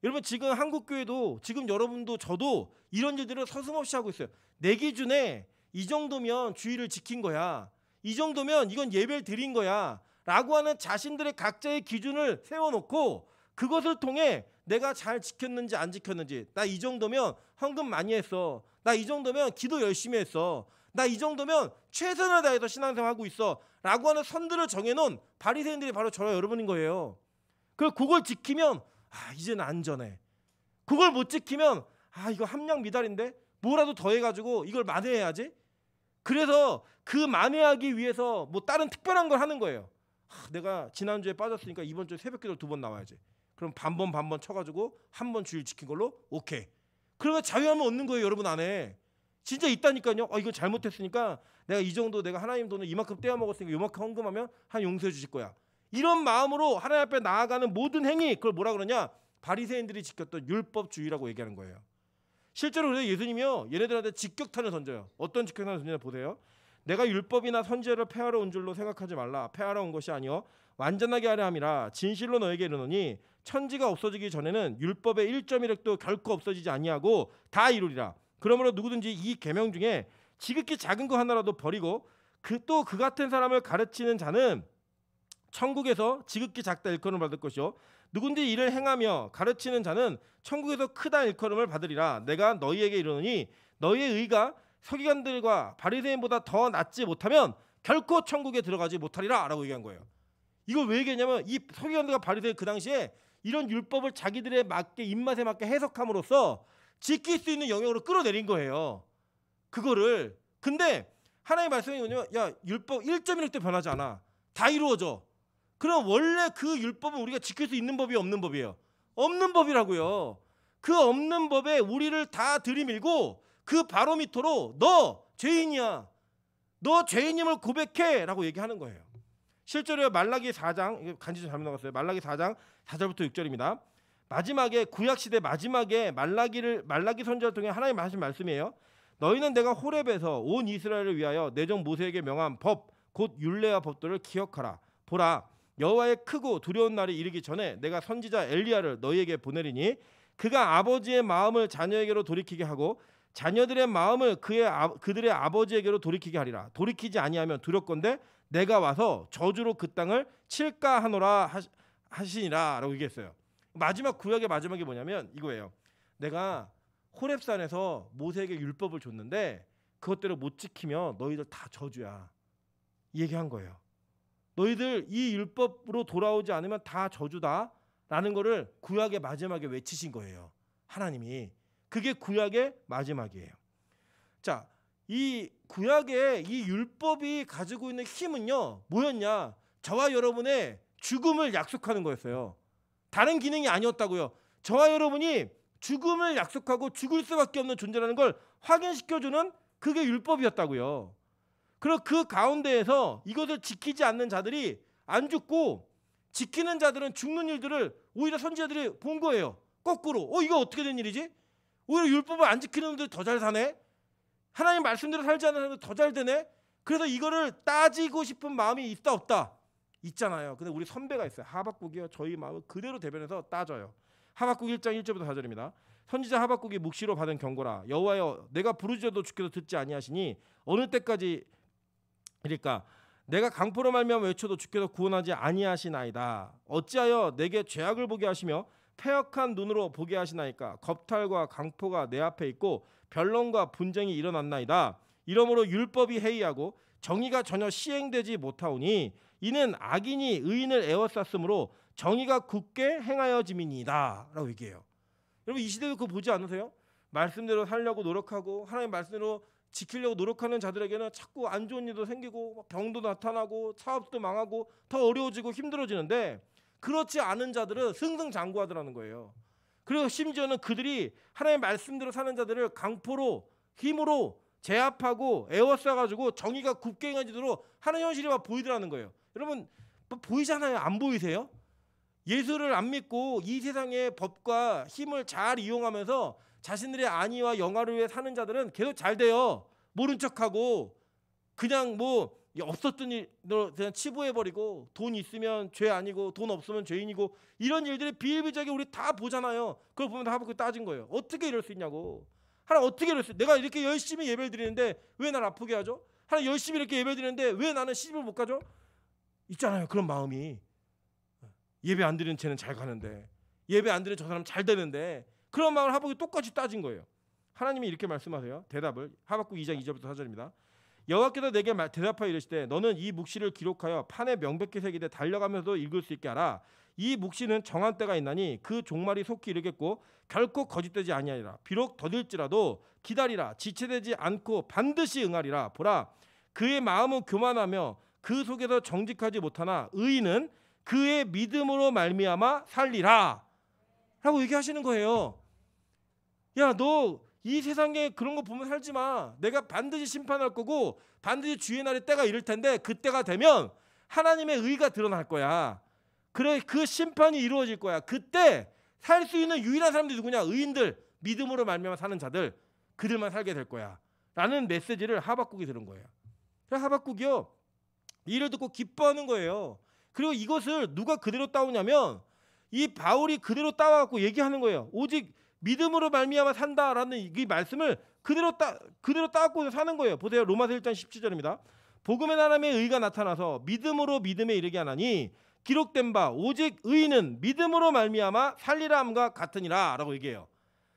여러분 지금 한국교회도 지금 여러분도 저도 이런 일들을 서슴없이 하고 있어요. 내 기준에 이 정도면 주의를 지킨 거야. 이 정도면 이건 예배를 드린 거야 라고 하는 자신들의 각자의 기준을 세워놓고 그것을 통해 내가 잘 지켰는지 안 지켰는지 나 이 정도면 헌금 많이 했어. 나 이 정도면 기도 열심히 했어. 나 이 정도면 최선을 다해서 신앙생활 하고 있어 라고 하는 선들을 정해놓은 바리새인들이 바로 저와 여러분인 거예요. 그걸 지키면 이제는 안전해. 그걸 못 지키면 이거 함량 미달인데 뭐라도 더 해가지고 이걸 만회해야지. 그래서 그 만회하기 위해서 뭐 다른 특별한 걸 하는 거예요. 내가 지난주에 빠졌으니까 이번 주에 새벽기도 2번 나와야지. 그럼 반번 쳐가지고 한 번 주일 지킨 걸로 오케이. 그러면 자유함을 얻는 거예요, 여러분 안에. 진짜 있다니까요. 이거 잘못했으니까 내가 이 정도 내가 하나님 돈을 이만큼 떼어 먹었으니까 요만큼 헌금하면 하나님 용서해 주실 거야. 이런 마음으로 하나님 앞에 나아가는 모든 행위, 그걸 뭐라 그러냐? 바리새인들이 지켰던 율법주의라고 얘기하는 거예요. 실제로 그래서 예수님이요, 얘네들한테 직격탄을 던져요. 어떤 직격탄을 던지냐 보세요. 내가 율법이나 선지자를 폐하러 온 줄로 생각하지 말라. 폐하러 온 것이 아니요 완전하게 하려 함이라. 진실로 너에게 이르노니 천지가 없어지기 전에는 율법의 1.1획도 결코 없어지지 아니하고 다 이루리라. 그러므로 누구든지 이 계명 중에 지극히 작은 거 하나라도 버리고 또 그 같은 사람을 가르치는 자는 천국에서 지극히 작다 일컬음을 받을 것이요 누군지 이를 행하며 가르치는 자는 천국에서 크다 일컬음을 받으리라. 내가 너희에게 이르노니 너희의 의가 서기관들과 바리새인보다 더 낫지 못하면 결코 천국에 들어가지 못하리라 라고 얘기한 거예요. 이걸 왜 얘기했냐면 이 서기관들과 바리새인 그 당시에 이런 율법을 자기들의 맞게 입맛에 맞게 해석함으로써 지킬 수 있는 영역으로 끌어내린 거예요. 그거를. 근데 하나님의 말씀이 뭐냐면 야 율법 1.1획도 변하지 않아. 다 이루어져. 그럼 원래 그 율법은 우리가 지킬 수 있는 법이 없는 법이에요. 없는 법이라고요. 그 없는 법에 우리를 다 들이밀고 그 바로미터로 너 죄인이야. 너 죄인임을 고백해 라고 얘기하는 거예요. 실제로 말라기 4장, 이거 간지 좀 잘못 나갔어요. 말라기 4장 4절부터 6절입니다. 마지막에 구약시대 마지막에 말라기 선지자를 통해 하나님 하신 말씀이에요. 너희는 내가 호렙에서 온 이스라엘을 위하여 내 종 모세에게 명한 법 곧 율례와 법도를 기억하라. 보라 여호와의 크고 두려운 날이 이르기 전에 내가 선지자 엘리야를 너희에게 보내리니 그가 아버지의 마음을 자녀에게로 돌이키게 하고 자녀들의 마음을 그들의 아버지에게로 돌이키게 하리라. 돌이키지 아니하면 두렵건대 내가 와서 저주로 그 땅을 칠까 하노라 하시니라 라고 얘기했어요. 마지막 구약의 마지막이 뭐냐면 이거예요. 내가 호렙산에서 모세에게 율법을 줬는데 그것대로 못 지키면 너희들 다 저주야. 얘기한 거예요. 너희들 이 율법으로 돌아오지 않으면 다 저주다 라는 거를 구약의 마지막에 외치신 거예요. 하나님이. 그게 구약의 마지막이에요. 자, 이 구약의 이 율법이 가지고 있는 힘은요 뭐였냐? 저와 여러분의 죽음을 약속하는 거였어요. 다른 기능이 아니었다고요. 저와 여러분이 죽음을 약속하고 죽을 수밖에 없는 존재라는 걸 확인시켜주는 그게 율법이었다고요. 그리고 그 가운데에서 이것을 지키지 않는 자들이 안 죽고 지키는 자들은 죽는 일들을 오히려 선지자들이 본 거예요. 거꾸로. 이거 어떻게 된 일이지? 오히려 율법을 안 지키는 놈들이 더 잘 사네. 하나님 말씀대로 살지 않는 사람들 더 잘 되네. 그래서 이거를 따지고 싶은 마음이 있다 없다? 있잖아요. 근데 우리 선배가 있어요. 하박국이요. 저희 마음을 그대로 대변해서 따져요. 하박국 1장 1절부터 4절입니다. 선지자 하박국이 묵시로 받은 경고라. 여호와여 내가 부르짖어도 주께서 듣지 아니하시니 어느 때까지 이릴까? 내가 강포로 말미암아 외쳐도 주께서 구원하지 아니하시나이다. 어찌하여 내게 죄악을 보게 하시며 패역한 눈으로 보게 하시나이까? 겁탈과 강포가 내 앞에 있고 변론과 분쟁이 일어났나이다. 이러므로 율법이 해이하고 정의가 전혀 시행되지 못하오니 이는 악인이 의인을 에워쌌으므로 정의가 굳게 행하여짐이니이다 라고 얘기해요. 여러분 이 시대도 그거 보지 않으세요? 말씀대로 살려고 노력하고 하나님 말씀대로 지키려고 노력하는 자들에게는 자꾸 안 좋은 일도 생기고 병도 나타나고 사업도 망하고 더 어려워지고 힘들어지는데 그렇지 않은 자들은 승승장구하더라는 거예요. 그리고 심지어는 그들이 하나님의 말씀대로 사는 자들을 강포로 힘으로 제압하고 에워싸가지고 정의가 굳게 행해지도록 하는 현실이 막 보이더라는 거예요. 여러분 뭐 보이잖아요. 안 보이세요? 예수를 안 믿고 이 세상의 법과 힘을 잘 이용하면서 자신들의 안위와 영화를 위해 사는 자들은 계속 잘 돼요. 모른 척하고 그냥 뭐 없었던 일로 그냥 치부해버리고 돈 있으면 죄 아니고 돈 없으면 죄인이고 이런 일들이 비일비재하게 우리 다 보잖아요. 그걸 보면 하박국이 따진 거예요. 어떻게 이럴 수 있냐고. 하나님 어떻게 이럴 수 있어? 내가 이렇게 열심히 예배를 드리는데 왜 날 아프게 하죠? 하나님 열심히 이렇게 예배를 드리는데 왜 나는 시집을 못 가죠? 있잖아요. 그런 마음이. 예배 안 드리는 쟤는 잘 가는데 예배 안 드리는 저 사람 잘 되는데 그런 마음을 하박국이 똑같이 따진 거예요. 하나님이 이렇게 말씀하세요. 대답을 하박국 2장 2절부터 4절입니다. 여호와께서 내게 대답하여 이르시되 너는 이 묵시를 기록하여 판에 명백히 새기되 달려가면서도 읽을 수 있게 하라. 이 묵시는 정한 때가 있나니 그 종말이 속히 이르겠고 결코 거짓되지 아니하리라. 비록 더딜지라도 기다리라. 지체되지 않고 반드시 응하리라. 보라 그의 마음은 교만하며 그 속에서 정직하지 못하나 의인은 그의 믿음으로 말미암아 살리라 라고 얘기하시는 거예요. 야, 너 이 세상에 그런 거 보면 살지 마. 내가 반드시 심판할 거고 반드시 주의 날의 때가 이를 텐데 그때가 되면 하나님의 의가 드러날 거야. 그래, 그 심판이 이루어질 거야. 그때 살 수 있는 유일한 사람들이 누구냐? 의인들, 믿음으로 말미암아 사는 자들, 그들만 살게 될 거야 라는 메시지를 하박국이 들은 거예요. 그래서 하박국이요, 이를 듣고 기뻐하는 거예요. 그리고 이것을 누가 그대로 따오냐면 이 바울이 그대로 따와갖고 얘기하는 거예요. 오직 믿음으로 말미암아 산다라는 이 말씀을 그대로 따갖고 사는 거예요. 보세요. 로마서 1장 17절입니다. 복음의 나라의 의가 나타나서 믿음으로 믿음에 이르게 하나니 기록된 바 오직 의인은 믿음으로 말미암아 살리라 함과 같으니라 라고 얘기해요.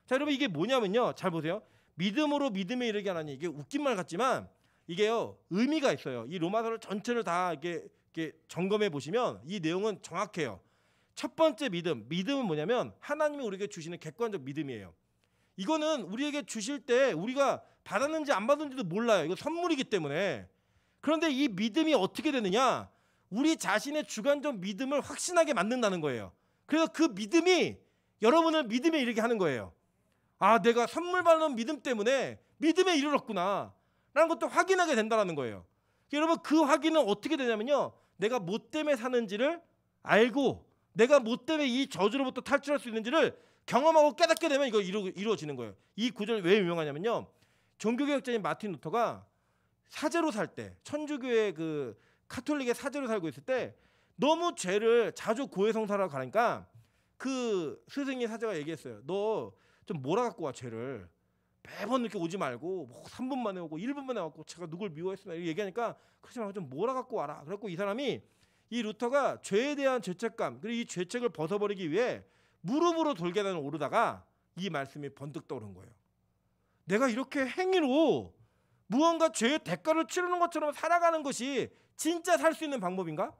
자, 여러분, 이게 뭐냐면요, 잘 보세요. 믿음으로 믿음에 이르게 하나니, 이게 웃긴 말 같지만 이게요 의미가 있어요. 이 로마서를 전체를 다 이렇게 점검해 보시면 이 내용은 정확해요. 첫 번째 믿음은 뭐냐면 하나님이 우리에게 주시는 객관적 믿음이에요. 이거는 우리에게 주실 때 우리가 받았는지 안 받았는지도 몰라요. 이거 선물이기 때문에. 그런데 이 믿음이 어떻게 되느냐? 우리 자신의 주관적 믿음을 확신하게 만든다는 거예요. 그래서 그 믿음이 여러분을 믿음에 이르게 하는 거예요. 아, 내가 선물 받는 믿음 때문에 믿음에 이르렀구나 라는 것도 확인하게 된다는 거예요. 여러분, 그 확인은 어떻게 되냐면요, 내가 뭐 때문에 사는지를 알고 내가 뭐 때문에 이 저주로부터 탈출할 수 있는지를 경험하고 깨닫게 되면 이거 이루어지는 거예요. 이 구절 왜 유명하냐면요, 종교개혁자인 마틴 루터가 사제로 살 때, 천주교의 그 카톨릭의 사제로 살고 있을 때 너무 죄를 자주 고해성사하러 가니까 그 스승이 사제가 얘기했어요. 너 좀 몰아갖고 와, 죄를. 매번 이렇게 오지 말고 뭐 3분 만에 오고 1분 만에 왔고 제가 누굴 미워했으나 이렇게 얘기하니까 그러지 말고 좀 몰아갖고 와라. 그래갖고 이 사람이, 이 루터가 죄에 대한 죄책감, 그리고 이 죄책을 벗어버리기 위해 무릎으로 돌계단을 오르다가 이 말씀이 번뜩 떠오른 거예요. 내가 이렇게 행위로 무언가 죄의 대가를 치르는 것처럼 살아가는 것이 진짜 살 수 있는 방법인가?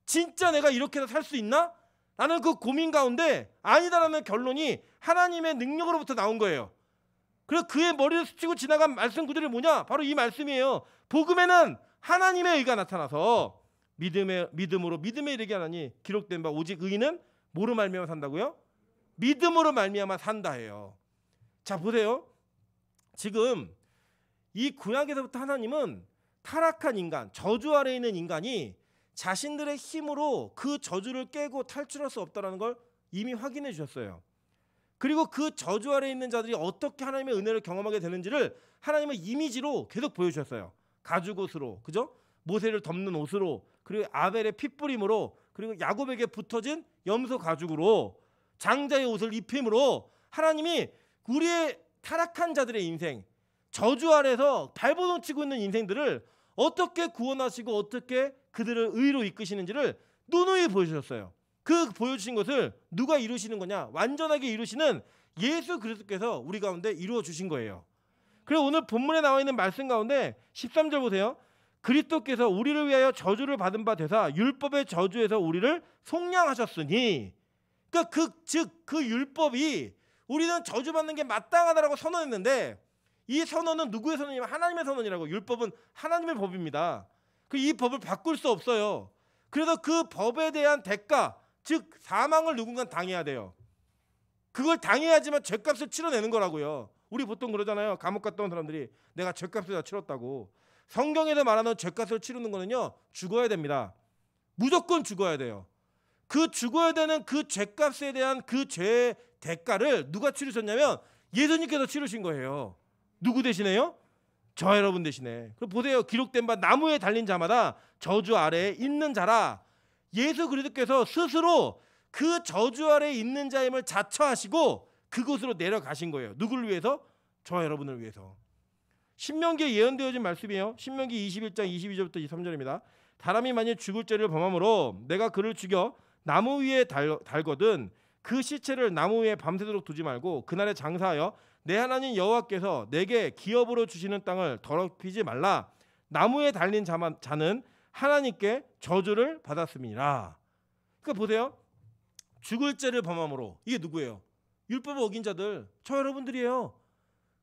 진짜 내가 이렇게 살 수 있나? 라는 그 고민 가운데 아니다라는 결론이 하나님의 능력으로부터 나온 거예요. 그래서 그의 머리를 스치고 지나간 말씀 구절이 뭐냐? 바로 이 말씀이에요. 복음에는 하나님의 의가 나타나서 믿음으로 믿음에 이르게 하나니 기록된 바 오직 의인은 뭐로 말미암아 산다고요? 믿음으로 말미암아 산다 해요. 자, 보세요. 지금 이 구약에서부터 하나님은 타락한 인간, 저주 아래에 있는 인간이 자신들의 힘으로 그 저주를 깨고 탈출할 수 없다는 걸 이미 확인해 주셨어요. 그리고 그 저주 아래에 있는 자들이 어떻게 하나님의 은혜를 경험하게 되는지를 하나님의 이미지로 계속 보여주셨어요. 가죽옷으로, 그죠? 모세를 덮는 옷으로, 그리고 아벨의 핏부림으로, 그리고 야곱에게 붙어진 염소 가죽으로, 장자의 옷을 입힘으로 하나님이 우리의 타락한 자들의 인생, 저주 아래서 발버둥 치고 있는 인생들을 어떻게 구원하시고 어떻게 그들을 의로 이끄시는지를 누누이 보여주셨어요. 그 보여주신 것을 누가 이루시는 거냐? 완전하게 이루시는 예수 그리스도께서 우리 가운데 이루어 주신 거예요. 그래서 오늘 본문에 나와 있는 말씀 가운데 13절 보세요. 그리스도께서 우리를 위하여 저주를 받은 바 되사 율법의 저주에서 우리를 속량하셨으니, 그러니까 그 율법이 우리는 저주받는 게 마땅하다라고 선언했는데, 이 선언은 누구의 선언이냐면 하나님의 선언이라고. 율법은 하나님의 법입니다. 이 법을 바꿀 수 없어요. 그래서 그 법에 대한 대가, 즉 사망을 누군가 당해야 돼요. 그걸 당해야지만 죄값을 치러내는 거라고요. 우리 보통 그러잖아요. 감옥 갔다 온 사람들이 내가 죄값을 다 치렀다고. 성경에서 말하는 죄값을 치르는 거는요, 죽어야 됩니다. 무조건 죽어야 돼요. 그 죽어야 되는 그 죄값에 대한 그 죄의 대가를 누가 치르셨냐면 예수님께서 치르신 거예요. 누구 대신에요? 저와 여러분 대신에. 그럼 보세요. 기록된 바 나무에 달린 자마다 저주 아래에 있는 자라. 예수 그리스도께서 스스로 그 저주 아래에 있는 자임을 자처하시고 그곳으로 내려가신 거예요. 누구를 위해서? 저와 여러분을 위해서. 신명기에 예언되어진 말씀이에요. 신명기 21장 22절부터 23절입니다. 사람이 만일 죽을 죄를 범함으로 내가 그를 죽여 나무 위에 달거든 그 시체를 나무 위에 밤새도록 두지 말고 그날에 장사하여 내 하나님 여호와께서 내게 기업으로 주시는 땅을 더럽히지 말라. 나무에 달린 자는 하나님께 저주를 받았음이니라. 그러니까 보세요. 죽을 죄를 범함으로, 이게 누구예요? 율법을 어긴 자들, 저 여러분들이에요.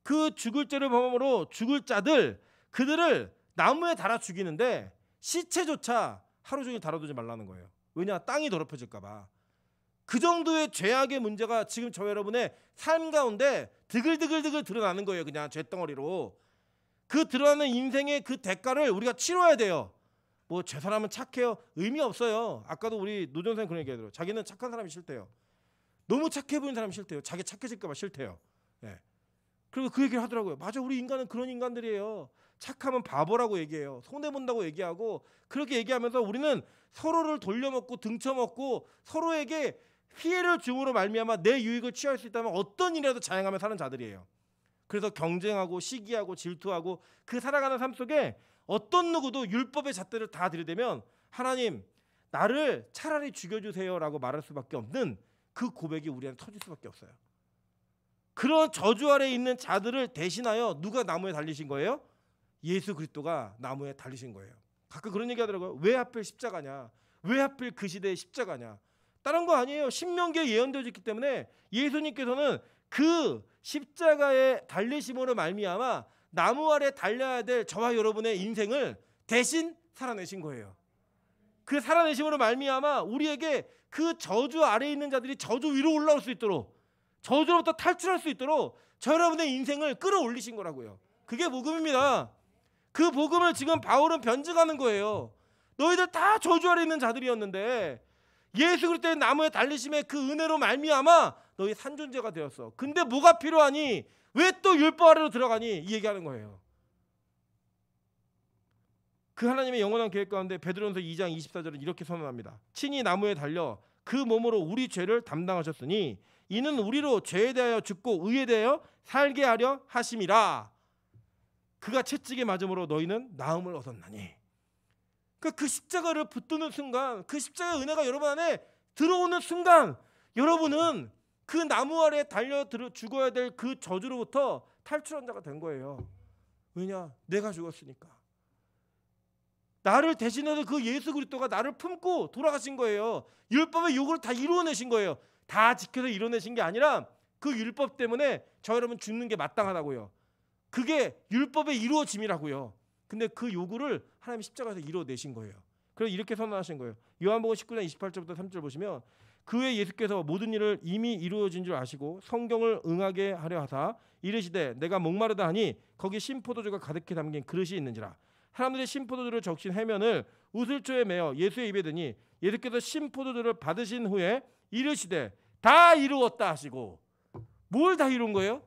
그 죽을 죄를 범함으로 죽을 자들, 그들을 나무에 달아 죽이는데 시체조차 하루 종일 다뤄두지 말라는 거예요. 왜냐? 땅이 더럽혀질까 봐. 그 정도의 죄악의 문제가 지금 저 여러분의 삶 가운데 드글드글 드러나는 거예요. 그냥 죄덩어리로. 그 드러나는 인생의 그 대가를 우리가 치러야 돼요. 뭐 저 사람은 착해요. 의미 없어요. 아까도 우리 노 전사님 그런 얘기하더라고요. 자기는 착한 사람이 싫대요. 너무 착해 보이는 사람이 싫대요. 자기 착해질까 봐 싫대요. 예. 그리고 그 얘기를 하더라고요. 맞아, 우리 인간은 그런 인간들이에요. 착하면 바보라고 얘기해요. 손해본다고 얘기하고 그렇게 얘기하면서 우리는 서로를 돌려먹고 등쳐먹고 서로에게 피해를 줌으로 말미암아 내 유익을 취할 수 있다면 어떤 일이라도 자행하며 사는 자들이에요. 그래서 경쟁하고 시기하고 질투하고 그 살아가는 삶 속에 어떤 누구도 율법의 잣대를 다 들이대면 하나님 나를 차라리 죽여주세요라고 말할 수밖에 없는 그 고백이 우리한테 터질 수밖에 없어요. 그런 저주 아래에 있는 자들을 대신하여 누가 나무에 달리신 거예요? 예수 그리스도가 나무에 달리신 거예요. 가끔 그런 얘기 하더라고요. 왜 하필 십자가냐? 왜 하필 그 시대의 십자가냐? 다른 거 아니에요. 신명기에 예언되어 있기 때문에 예수님께서는 그 십자가에 달리심으로 말미암아 나무 아래 달려야 될 저와 여러분의 인생을 대신 살아내신 거예요. 그 살아내심으로 말미암아 우리에게 그 저주 아래에 있는 자들이 저주 위로 올라올 수 있도록 저주로부터 탈출할 수 있도록 저 여러분의 인생을 끌어올리신 거라고요. 그게 복음입니다. 그 복음을 지금 바울은 변증하는 거예요. 너희들 다 저주 아래 있는 자들이었는데 예수 그리스도의 나무에 달리심의 그 은혜로 말미암아 너희 산존재가 되었어. 근데 뭐가 필요하니? 왜 또 율법 아래로 들어가니? 이 얘기하는 거예요. 그 하나님의 영원한 계획 가운데 베드로전서 2장 24절은 이렇게 선언합니다. 친히 나무에 달려 그 몸으로 우리 죄를 담당하셨으니 이는 우리로 죄에 대하여 죽고 의에 대하여 살게 하려 하심이라. 그가 채찍에 맞음으로 너희는 나음을 얻었나니. 그 십자가를 붙드는 순간, 그 십자가의 은혜가 여러분 안에 들어오는 순간 여러분은 그 나무 아래 달려 죽어야 될 그 저주로부터 탈출한 자가 된 거예요. 왜냐? 내가 죽었으니까. 나를 대신해서 그 예수 그리스도가 나를 품고 돌아가신 거예요. 율법의 요구를 다 이루어내신 거예요. 다 지켜서 이루어내신 게 아니라 그 율법 때문에 저 여러분 죽는 게 마땅하다고요. 그게 율법의 이루어짐이라고요. 근데 그 요구를 하나님 십자가에서 이루어내신 거예요. 그래서 이렇게 선언하신 거예요. 요한복음 19장 28절부터 30절 보시면 그 후에 예수께서 모든 일을 이미 이루어진 줄 아시고 성경을 응하게 하려 하사 이르시되 내가 목마르다 하니 거기 신포도주가 가득히 담긴 그릇이 있는지라. 사람들이 신포도주를 적신 해면을 우슬초에 매어 예수의 입에 드니 예수께서 신포도주를 받으신 후에 이르시되 다 이루었다 하시고. 뭘 다 이룬 거예요?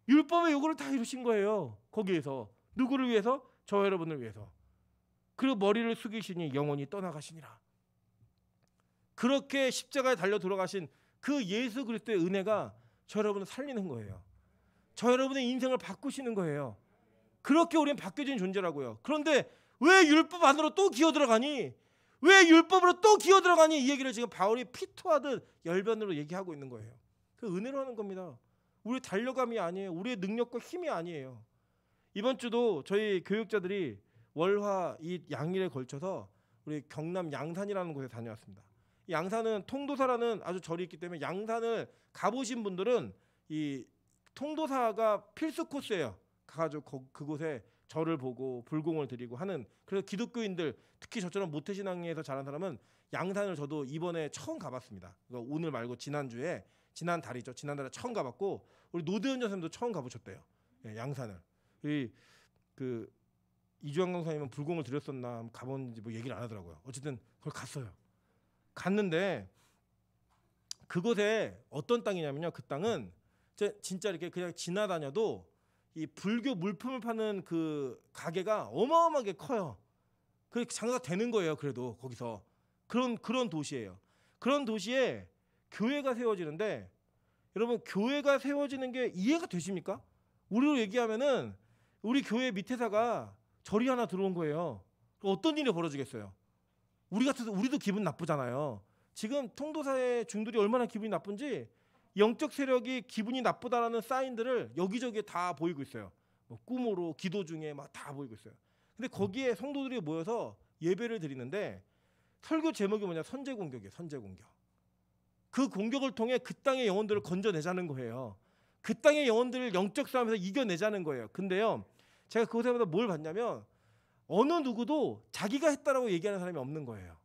율법의 요구를 다 이루신 거예요. 거기에서 누구를 위해서? 저 여러분을 위해서. 그리고 머리를 숙이시니 영원히 떠나가시니라. 그렇게 십자가에 달려 돌아가신 그 예수 그리스도의 은혜가 저 여러분을 살리는 거예요. 저 여러분의 인생을 바꾸시는 거예요. 그렇게 우리는 바뀌어진 존재라고요. 그런데 왜 율법 안으로 또 기어 들어가니? 왜 율법으로 또 기어 들어가니? 이 얘기를 지금 바울이 피토하듯 열변으로 얘기하고 있는 거예요. 그 은혜로 하는 겁니다. 우리의 달려감이 아니에요. 우리의 능력과 힘이 아니에요. 이번 주도 저희 교육자들이 월화 이 양일에 걸쳐서 우리 경남 양산이라는 곳에 다녀왔습니다. 이 양산은 통도사라는 아주 절이 있기 때문에 양산을 가보신 분들은 이 통도사가 필수 코스예요. 가가지고 그곳에 절을 보고 불공을 드리고 하는. 그래서 기독교인들 특히 저처럼 모태신앙에서 자란 사람은 양산을 저도 이번에 처음 가봤습니다. 오늘 말고 지난주에 지난달이죠. 지난달에 처음 가봤고 우리 노대현 선생님도 처음 가보셨대요. 예, 양산을. 그 이주환 강사님은 불공을 드렸었나 가봤는지 뭐 얘기를 안 하더라고요. 어쨌든 그걸 갔어요. 갔는데 그곳에 어떤 땅이냐면요. 그 땅은 진짜 이렇게 그냥 지나다녀도 이 불교 물품을 파는 그 가게가 어마어마하게 커요. 그 장사가 되는 거예요. 그래도 거기서 그런 도시예요. 그런 도시에 교회가 세워지는데 여러분 교회가 세워지는 게 이해가 되십니까? 우리로 얘기하면은 우리 교회 밑에다가 절이 하나 들어온 거예요. 어떤 일이 벌어지겠어요? 우리 같아서 우리도 기분 나쁘잖아요. 지금 통도사의 중들이 얼마나 기분이 나쁜지 영적 세력이 기분이 나쁘다라는 사인들을 여기저기에 다 보이고 있어요. 뭐 꿈으로 기도 중에 막 다 보이고 있어요. 근데 거기에 성도들이 모여서 예배를 드리는데 설교 제목이 뭐냐? 선제 공격이에요. 선제 공격. 그 공격을 통해 그 땅의 영혼들을 건져내자는 거예요. 그 땅의 영혼들을 영적 싸움에서 이겨내자는 거예요. 근데요, 제가 그곳에서 뭘 봤냐면 어느 누구도 자기가 했다라고 얘기하는 사람이 없는 거예요.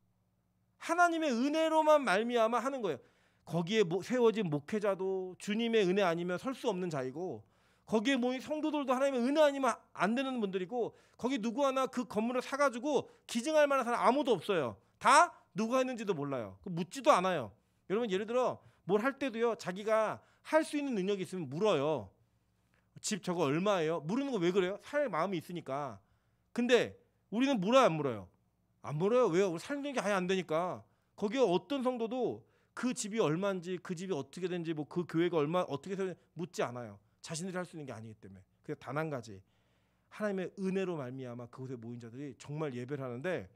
하나님의 은혜로만 말미암아 하는 거예요. 거기에 세워진 목회자도 주님의 은혜 아니면 설 수 없는 자이고, 거기에 모인 성도들도 하나님의 은혜 아니면 안 되는 분들이고, 거기 누구 하나 그 건물을 사가지고 기증할 만한 사람 아무도 없어요. 다 누가 했는지도 몰라요. 묻지도 않아요. 여러분 예를 들어 뭘 할 때도요, 자기가 할 수 있는 능력이 있으면 물어요. 집 저거 얼마예요? 물으는 거 왜 그래요? 살 마음이 있으니까. 근데 우리는 물어요, 안 물어요? 안 물어요. 왜요? 우리 살 능력이 아예 안 되니까. 거기에 어떤 성도도 그 집이 얼마인지, 그 집이 어떻게 되는지, 뭐 그 교회가 얼마 어떻게 되는지 묻지 않아요. 자신들이 할 수 있는 게 아니기 때문에. 그래서 단 한 가지, 하나님의 은혜로 말미암아 그곳에 모인 자들이 정말 예배를 하는데,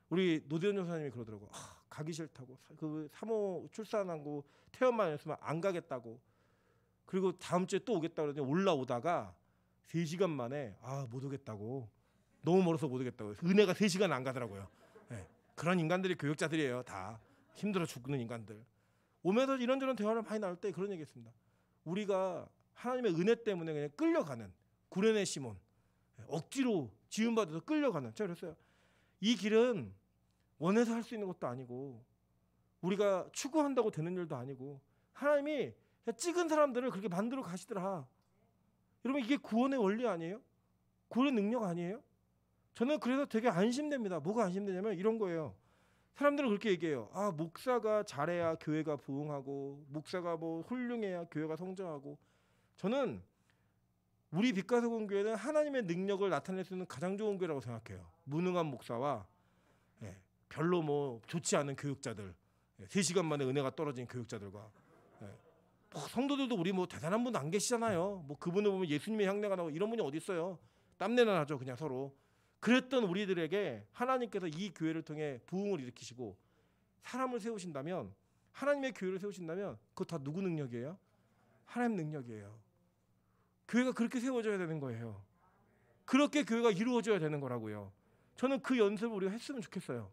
우리 노대현 전사님이 그러더라고. 가기 싫다고. 그 사모 출산하고 퇴원만 했으면 안 가겠다고. 그리고 다음 주에 또 오겠다 그러더니 올라오다가 3시간 만에 못 오겠다고. 너무 멀어서 못 오겠다고. 은혜가 3시간 안 가더라고요. 네. 그런 인간들이 교역자들이에요. 다 힘들어 죽는 인간들. 오면서 이런저런 대화를 많이 나눌 때 그런 얘기했습니다. 우리가 하나님의 은혜 때문에 그냥 끌려가는 구레네 시몬, 억지로 지음받아서 끌려가는. 제가 그랬어요. 이 길은 원해서 할 수 있는 것도 아니고, 우리가 추구한다고 되는 일도 아니고, 하나님이 그냥 찍은 사람들을 그렇게 만들어 가시더라. 여러분 이게 구원의 원리 아니에요? 구원의 능력 아니에요? 저는 그래서 되게 안심됩니다. 뭐가 안심되냐면 이런 거예요. 사람들은 그렇게 얘기해요. 목사가 잘해야 교회가 부흥하고, 목사가 뭐 훌륭해야 교회가 성장하고. 저는 우리 빛가서공 교회는 하나님의 능력을 나타낼 수 있는 가장 좋은 교회라고 생각해요. 무능한 목사와 별로 뭐 좋지 않은 교육자들, 3시간 만에 은혜가 떨어진 교육자들과, 성도들도 우리 뭐 대단한 분 안 계시잖아요. 뭐 그분을 보면 예수님의 향내가 나고 이런 분이 어디 있어요? 땀내나 나죠, 그냥 서로. 그랬던 우리들에게 하나님께서 이 교회를 통해 부흥을 일으키시고 사람을 세우신다면, 하나님의 교회를 세우신다면, 그거 다 누구 능력이에요? 하나님 능력이에요. 교회가 그렇게 세워져야 되는 거예요. 그렇게 교회가 이루어져야 되는 거라고요. 저는 그 연습을 우리가 했으면 좋겠어요.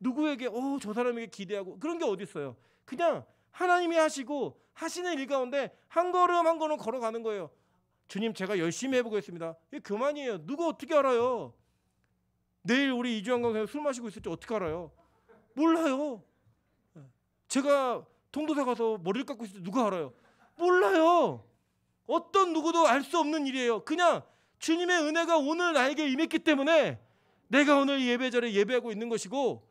누구에게 저 사람에게 기대하고 그런 게 어디 있어요. 그냥 하나님이 하시고 하시는 일 가운데 한 걸음 한 걸음 걸어가는 거예요. 주님, 제가 열심히 해보겠습니다. 이게 그만이에요. 누가 어떻게 알아요? 내일 우리 이주환 강사가 술 마시고 있을지 어떻게 알아요? 몰라요. 제가 통도사 가서 머리를 깎고 있을지 누가 알아요? 몰라요. 어떤 누구도 알 수 없는 일이에요. 그냥 주님의 은혜가 오늘 나에게 임했기 때문에 내가 오늘 예배 자리에 예배하고 있는 것이고,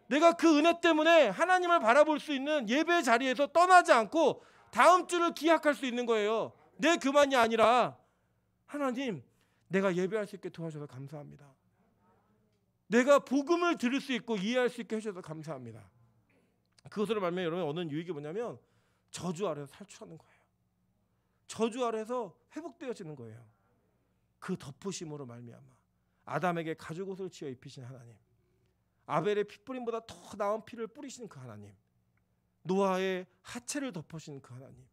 내가 그 은혜 때문에 하나님을 바라볼 수 있는 예배 자리에서 떠나지 않고 다음 주를 기약할 수 있는 거예요. 내 교만이 아니라, 하나님, 내가 예배할 수 있게 도와주셔서 감사합니다. 내가 복음을 들을 수 있고 이해할 수 있게 해주셔서 감사합니다. 그것으로 말미암아 여러분 얻는 유익이 뭐냐면, 저주 아래에서 탈출하는 거예요. 저주 아래에서 회복되어지는 거예요. 그 덮으심으로 말미암아 아담에게 가죽옷을 지어 입히신 하나님, 아벨의 핏뿌림보다 더 나은 피를 뿌리시는 그 하나님, 노아의 하체를 덮으신 그 하나님,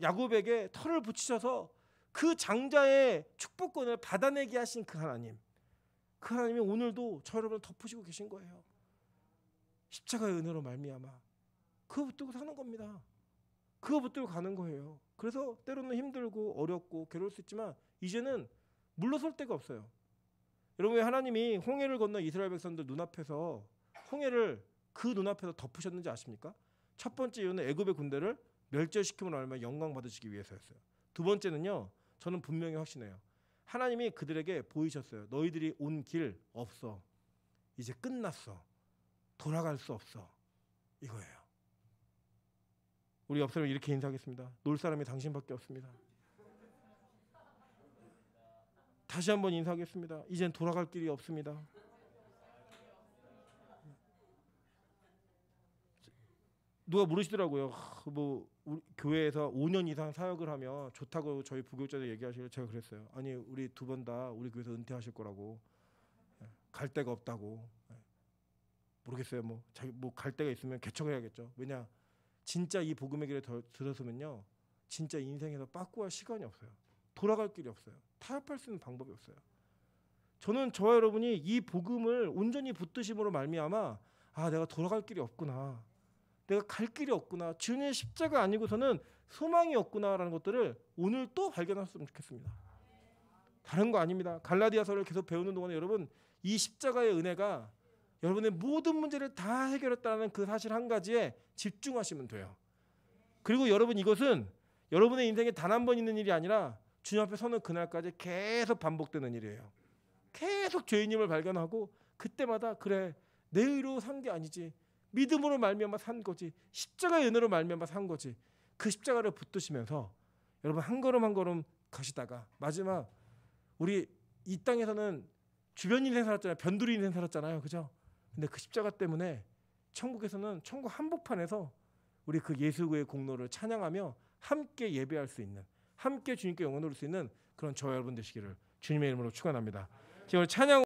야곱에게 털을 붙이셔서 그 장자의 축복권을 받아내게 하신 그 하나님, 그 하나님이 오늘도 저 여러분을 덮으시고 계신 거예요. 십자가의 은혜로 말미암아 그거 붙들고 사는 겁니다. 그거 붙들고 가는 거예요. 그래서 때로는 힘들고 어렵고 괴로울 수 있지만 이제는 물러설 데가 없어요. 여러분, 하나님이 홍해를 건너 이스라엘 백성들 눈앞에서 홍해를 그 눈앞에서 덮으셨는지 아십니까? 첫 번째 이유는 애굽의 군대를 멸절시킴으로 알면 영광 받으시기 위해서였어요. 두 번째는요, 저는 분명히 확신해요. 하나님이 그들에게 보이셨어요. 너희들이 온 길 없어. 이제 끝났어. 돌아갈 수 없어. 이거예요. 우리 옆 사람 이렇게 인사하겠습니다. 놀 사람이 당신밖에 없습니다. 다시 한번 인사하겠습니다. 이젠 돌아갈 길이 없습니다. 누가 물으시더라고요. 뭐 우리 교회에서 5년 이상 사역을 하면 좋다고 저희 부교육자들 얘기하시길래 제가 그랬어요. 아니, 우리 두 번 다 우리 교회에서 은퇴하실 거라고. 갈 데가 없다고. 모르겠어요. 뭐 자기 뭐 갈 데가 있으면 개척해야겠죠. 왜냐, 진짜 이 복음의 길에 들어서면요, 진짜 인생에서 빠꾸할 시간이 없어요. 돌아갈 길이 없어요. 타협할 수 있는 방법이 없어요. 저는 저와 여러분이 이 복음을 온전히 붙드심으로 말미암아 내가 돌아갈 길이 없구나, 내가 갈 길이 없구나, 주님의 십자가 아니고서는 소망이 없구나라는 것들을 오늘 또 발견했으면 좋겠습니다. 다른 거 아닙니다. 갈라디아서를 계속 배우는 동안에 여러분 이 십자가의 은혜가 여러분의 모든 문제를 다 해결했다는 그 사실 한 가지에 집중하시면 돼요. 그리고 여러분 이것은 여러분의 인생에 단 한 번 있는 일이 아니라 주님 앞에 서는 그날까지 계속 반복되는 일이에요. 계속 죄인임을 발견하고 그때마다 그래 내 의로 산 게 아니지 믿음으로 말미암아 산 거지 십자가의 은혜로 말미암아 산 거지 그 십자가를 붙드시면서 여러분 한 걸음 한 걸음 가시다가 마지막 우리 이 땅에서는 주변 인생 살았잖아요. 변두리 인생 살았잖아요. 그죠? 근데 그 십자가 때문에 천국에서는 천국 한복판에서 우리 그 예수의 공로를 찬양하며 함께 예배할 수 있는 함께 주님께 영광 돌릴 수 있는 그런 저와 여러분 되시기를 주님의 이름으로 축원합니다. 제가 찬양